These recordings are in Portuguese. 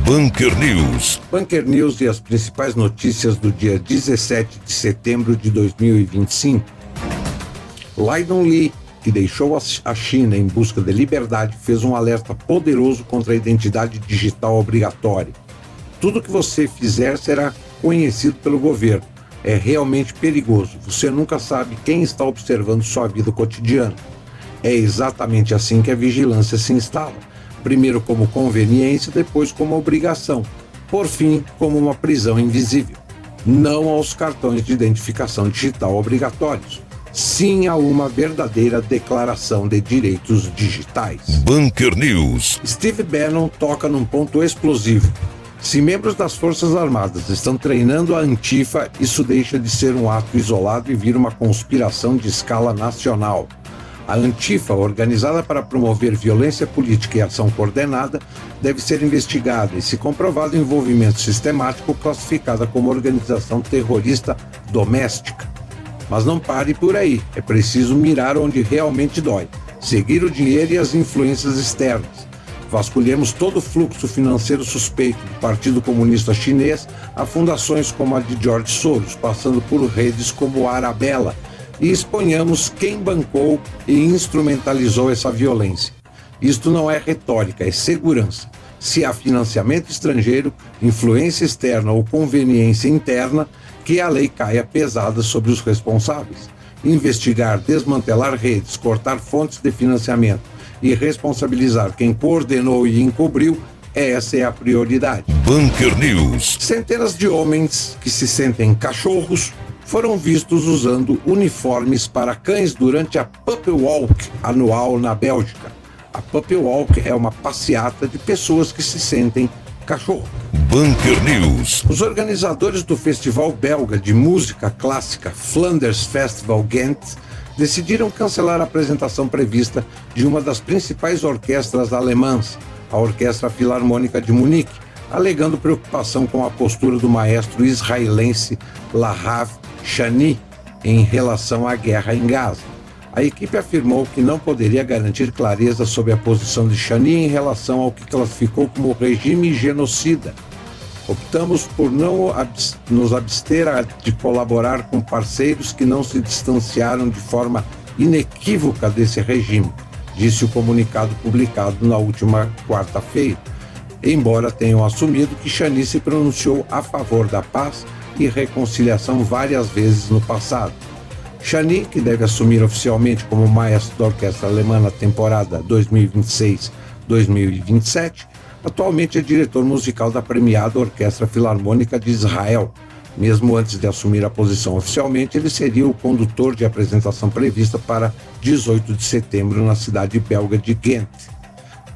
Bunker News. Bunker News e as principais notícias do dia 17 de setembro de 2025. Lydon Lee, que deixou a China em busca de liberdade, fez um alerta poderoso contra a identidade digital obrigatória. Tudo que você fizer será conhecido pelo governo. É realmente perigoso. Você nunca sabe quem está observando sua vida cotidiana. É exatamente assim que a vigilância se instala. Primeiro como conveniência, depois como obrigação. Por fim, como uma prisão invisível. Não aos cartões de identificação digital obrigatórios. Sim a uma verdadeira declaração de direitos digitais. Bunker News. Steve Bannon toca num ponto explosivo. Se membros das Forças Armadas estão treinando a Antifa, isso deixa de ser um ato isolado e vira uma conspiração de escala nacional. A Antifa, organizada para promover violência política e ação coordenada, deve ser investigada e, se comprovado o envolvimento sistemático, classificada como organização terrorista doméstica. Mas não pare por aí, é preciso mirar onde realmente dói, seguir o dinheiro e as influências externas. Vasculhemos todo o fluxo financeiro suspeito do Partido Comunista Chinês a fundações como a de George Soros, passando por redes como a Arabella, e exponhamos quem bancou e instrumentalizou essa violência. Isto não é retórica, é segurança. Se há financiamento estrangeiro, influência externa ou conveniência interna, que a lei caia pesada sobre os responsáveis. Investigar, desmantelar redes, cortar fontes de financiamento e responsabilizar quem coordenou e encobriu, essa é a prioridade. Bunker News. Centenas de homens que se sentem cachorros foram vistos usando uniformes para cães durante a Puppy Walk anual na Bélgica. A Puppy Walk é uma passeata de pessoas que se sentem cachorro. Bunker News. Os organizadores do festival belga de música clássica Flanders Festival Ghent decidiram cancelar a apresentação prevista de uma das principais orquestras alemãs, a Orquestra Filarmônica de Munique, alegando preocupação com a postura do maestro israelense Lahav Shani em relação à guerra em Gaza. A equipe afirmou que não poderia garantir clareza sobre a posição de Shani em relação ao que classificou como regime genocida. Optamos por não nos abster de colaborar com parceiros que não se distanciaram de forma inequívoca desse regime, disse o comunicado publicado na última quarta-feira, embora tenham assumido que Shani se pronunciou a favor da paz e reconciliação várias vezes no passado. Shani, que deve assumir oficialmente como maestro da orquestra alemã na temporada 2026-2027, atualmente é diretor musical da premiada Orquestra Filarmônica de Israel. Mesmo antes de assumir a posição oficialmente, ele seria o condutor de apresentação prevista para 18 de setembro na cidade belga de Ghent.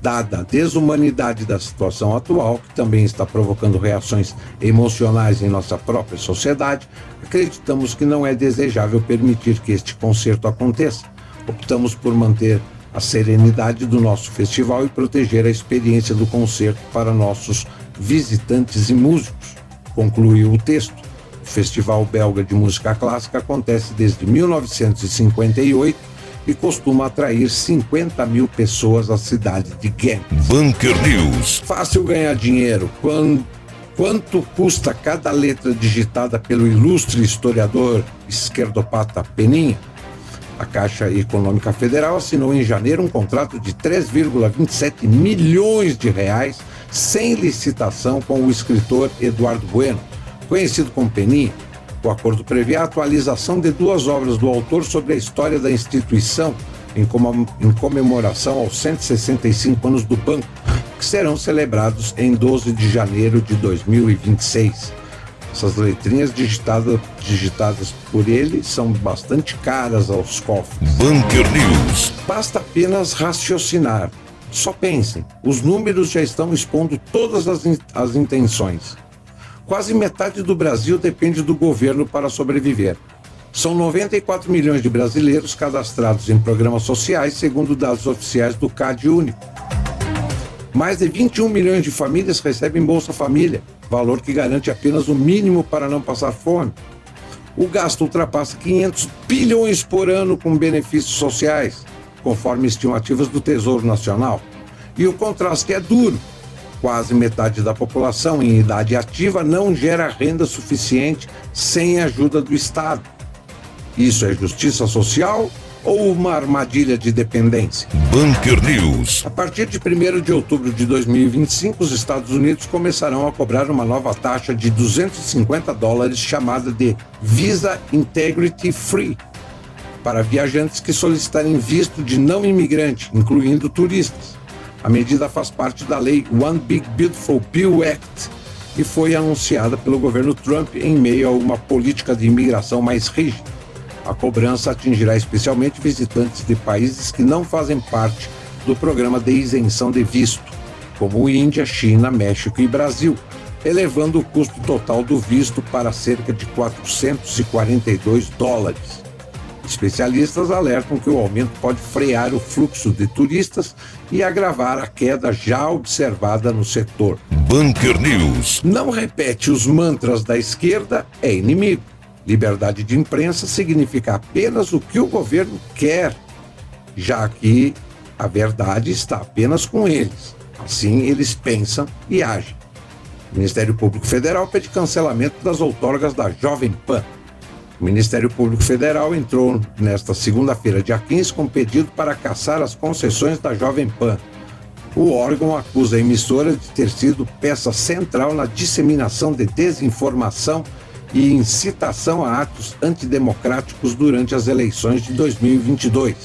Dada a desumanidade da situação atual, que também está provocando reações emocionais em nossa própria sociedade, acreditamos que não é desejável permitir que este concerto aconteça. Optamos por manter a serenidade do nosso festival e proteger a experiência do concerto para nossos visitantes e músicos, concluiu o texto. O Festival Belga de Música Clássica acontece desde 1958 e costuma atrair 50 mil pessoas à cidade de Ghent. Bunker News. Fácil ganhar dinheiro. Quanto custa cada letra digitada pelo ilustre historiador esquerdopata Peninha? A Caixa Econômica Federal assinou em janeiro um contrato de 3,27 milhões de reais sem licitação com o escritor Eduardo Bueno, conhecido como Peninha. O acordo prevê a atualização de 2 obras do autor sobre a história da instituição em comemoração aos 165 anos do banco, que serão celebrados em 12 de janeiro de 2026. Essas letrinhas digitadas por ele são bastante caras aos cofres. Bunker News. Basta apenas raciocinar. Só pensem, os números já estão expondo todas as intenções. Quase metade do Brasil depende do governo para sobreviver. São 94 milhões de brasileiros cadastrados em programas sociais, segundo dados oficiais do CAD Único. Mais de 21 milhões de famílias recebem Bolsa Família, valor que garante apenas o mínimo para não passar fome. O gasto ultrapassa 500 bilhões por ano com benefícios sociais, conforme estimativas do Tesouro Nacional. E o contraste é duro. Quase metade da população em idade ativa não gera renda suficiente sem a ajuda do Estado. Isso é justiça social ou uma armadilha de dependência? Bunker News. A partir de 1º de outubro de 2025, os Estados Unidos começarão a cobrar uma nova taxa de $250 chamada de Visa Integrity Free para viajantes que solicitarem visto de não imigrante, incluindo turistas. A medida faz parte da lei One Big Beautiful Bill Act e foi anunciada pelo governo Trump em meio a uma política de imigração mais rígida. A cobrança atingirá especialmente visitantes de países que não fazem parte do programa de isenção de visto, como Índia, China, México e Brasil, elevando o custo total do visto para cerca de $442. Especialistas alertam que o aumento pode frear o fluxo de turistas e agravar a queda já observada no setor. Bunker News. Não repete os mantras da esquerda, é inimigo. Liberdade de imprensa significa apenas o que o governo quer, já que a verdade está apenas com eles. Assim, eles pensam e agem. O Ministério Público Federal pede cancelamento das outorgas da Jovem Pan. O Ministério Público Federal entrou nesta segunda-feira, dia 15, com pedido para cassar as concessões da Jovem Pan. O órgão acusa a emissora de ter sido peça central na disseminação de desinformação e incitação a atos antidemocráticos durante as eleições de 2022.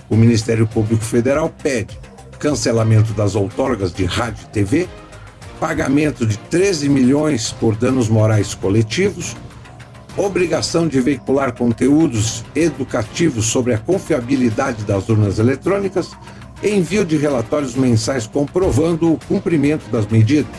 O Ministério Público Federal pede cancelamento das outorgas de rádio e TV, pagamento de 13 milhões por danos morais coletivos, obrigação de veicular conteúdos educativos sobre a confiabilidade das urnas eletrônicas, envio de relatórios mensais comprovando o cumprimento das medidas.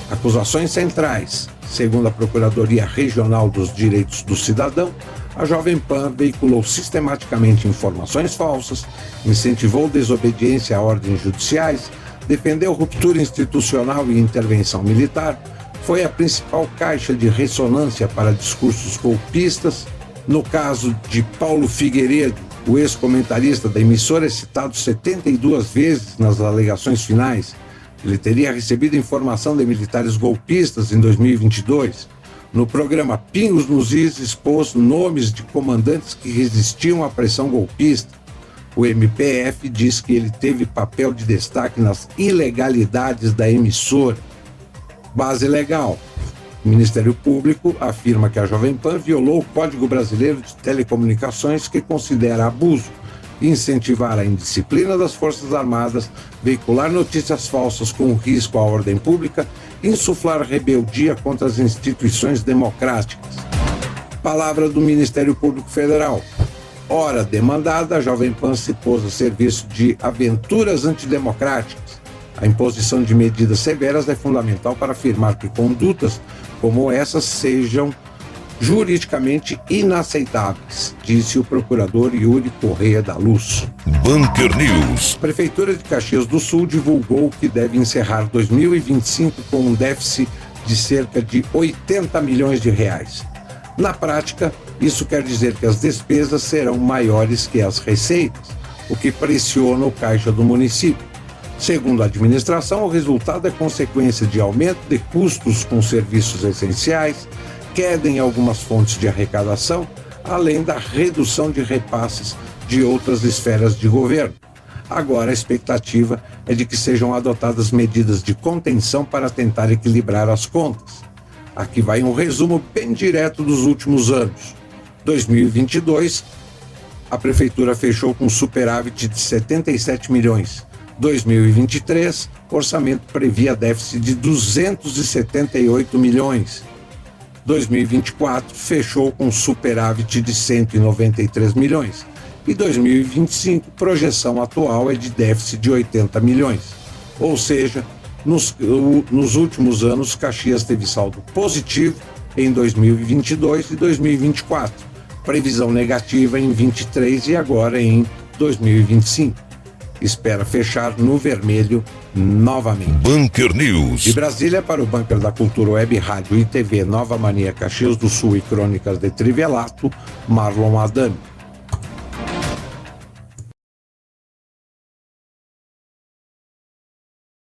Acusações centrais. Segundo a Procuradoria Regional dos Direitos do Cidadão, a Jovem Pan veiculou sistematicamente informações falsas, incentivou desobediência a ordens judiciais, defendeu ruptura institucional e intervenção militar, foi a principal caixa de ressonância para discursos golpistas. No caso de Paulo Figueiredo, o ex-comentarista da emissora é citado 72 vezes nas alegações finais. Ele teria recebido informação de militares golpistas em 2022. No programa Pingos nos Is, expôs nomes de comandantes que resistiam à pressão golpista. O MPF diz que ele teve papel de destaque nas ilegalidades da emissora. Base legal. O Ministério Público afirma que a Jovem Pan violou o Código Brasileiro de Telecomunicações, que considera abuso incentivar a indisciplina das Forças Armadas, veicular notícias falsas com risco à ordem pública, insuflar rebeldia contra as instituições democráticas. Palavra do Ministério Público Federal. Ora demandada, a Jovem Pan se pôs a serviço de aventuras antidemocráticas. A imposição de medidas severas é fundamental para afirmar que condutas como essas sejam juridicamente inaceitáveis, disse o procurador Yuri Correia da Luz. Bunker News. A Prefeitura de Caxias do Sul divulgou que deve encerrar 2025 com um déficit de cerca de 80 milhões de reais. Na prática, isso quer dizer que as despesas serão maiores que as receitas, o que pressiona o caixa do município. Segundo a administração, o resultado é consequência de aumento de custos com serviços essenciais, queda em algumas fontes de arrecadação, além da redução de repasses de outras esferas de governo. Agora, a expectativa é de que sejam adotadas medidas de contenção para tentar equilibrar as contas. Aqui vai um resumo bem direto dos últimos anos. 2022, a Prefeitura fechou com superávit de 77 milhões. 2023, o orçamento previa déficit de 278 milhões. 2024 fechou com superávit de 193 milhões. E 2025, projeção atual é de déficit de 80 milhões. Ou seja, nos últimos anos, Caxias teve saldo positivo em 2022 e 2024, previsão negativa em 2023 e agora em 2025. Espera fechar no vermelho novamente. Bunker News. De Brasília para o Bunker da Cultura Web, Rádio e TV Nova Mania Caxias do Sul e Crônicas de Trivelato, Marlon Adame.